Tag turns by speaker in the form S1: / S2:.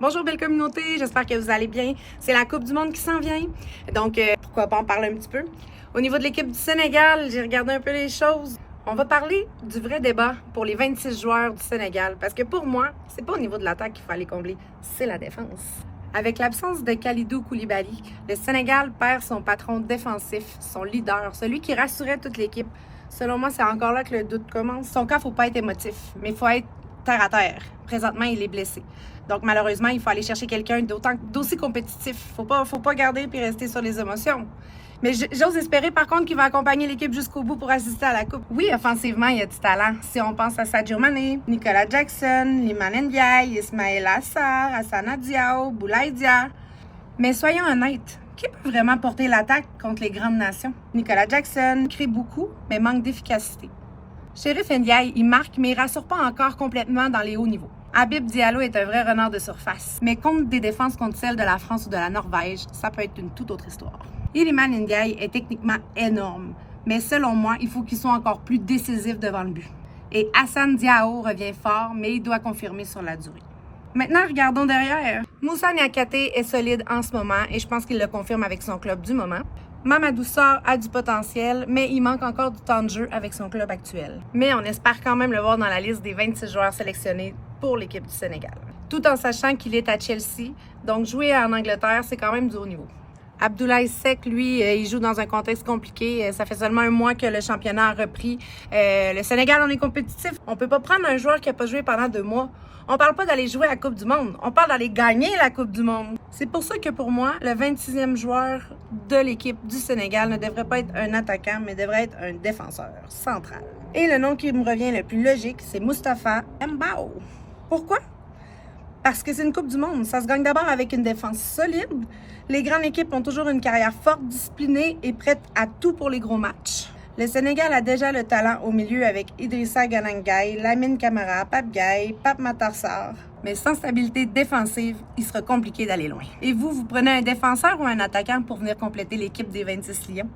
S1: Bonjour belle communauté, j'espère que vous allez bien. C'est la Coupe du monde qui s'en vient, donc pourquoi pas en parler un petit peu. Au niveau de l'équipe du Sénégal, j'ai regardé un peu les choses. On va parler du vrai débat pour les 26 joueurs du Sénégal, parce que pour moi, c'est pas au niveau de l'attaque qu'il faut aller combler, c'est la défense. Avec l'absence de Kalidou Koulibaly, le Sénégal perd son patron défensif, son leader, celui qui rassurait toute l'équipe. Selon moi, c'est encore là que le doute commence. Son cas, il ne faut pas être émotif, mais il faut être terre à terre. Présentement, il est blessé. Donc, malheureusement, il faut aller chercher quelqu'un d'aussi compétitif. Faut pas garder puis rester sur les émotions. Mais j'ose espérer, par contre, qu'il va accompagner l'équipe jusqu'au bout pour assister à la Coupe. Oui, offensivement, il y a du talent. Si on pense à Sadio Mané, Nicolas Jackson, Iliman Ndiaye, Ismaël Assar, Hassana Diao, Boulaye Dia. Mais soyons honnêtes, qui peut vraiment porter l'attaque contre les grandes nations? Nicolas Jackson crée beaucoup, mais manque d'efficacité. Chérif Ndiaye, il marque, mais il ne rassure pas encore complètement dans les hauts niveaux. Habib Diallo est un vrai renard de surface, mais contre des défenses contre celles de la France ou de la Norvège, ça peut être une toute autre histoire. Iliman Ndiaye est techniquement énorme, mais selon moi, il faut qu'il soit encore plus décisif devant le but. Et Hassana Diao revient fort, mais il doit confirmer sur la durée. Maintenant, regardons derrière. Moussa Niakhaté est solide en ce moment et je pense qu'il le confirme avec son club du moment. Mamadou Sarr a du potentiel, mais il manque encore du temps de jeu avec son club actuel. Mais on espère quand même le voir dans la liste des 26 joueurs sélectionnés pour l'équipe du Sénégal. Tout en sachant qu'il est à Chelsea, donc jouer en Angleterre, c'est quand même du haut niveau. Abdoulaye Seck, lui, il joue dans un contexte compliqué. Ça fait seulement un mois que le championnat a repris. Le Sénégal, on est compétitif. On peut pas prendre un joueur qui n'a pas joué pendant 2 mois. On parle pas d'aller jouer à la Coupe du monde. On parle d'aller gagner la Coupe du monde. C'est pour ça que pour moi, le 26e joueur de l'équipe du Sénégal ne devrait pas être un attaquant, mais devrait être un défenseur central. Et le nom qui me revient le plus logique, c'est Moustapha Mbao. Pourquoi? Parce que c'est une Coupe du monde. Ça se gagne d'abord avec une défense solide. Les grandes équipes ont toujours une carrière forte, disciplinée et prête à tout pour les gros matchs. Le Sénégal a déjà le talent au milieu avec Idrissa Gana Gueye, Lamine Camara, Pape Gueye, Pape Matar Sarr. Mais sans stabilité défensive, il sera compliqué d'aller loin. Et vous prenez un défenseur ou un attaquant pour venir compléter l'équipe des 26 Lions?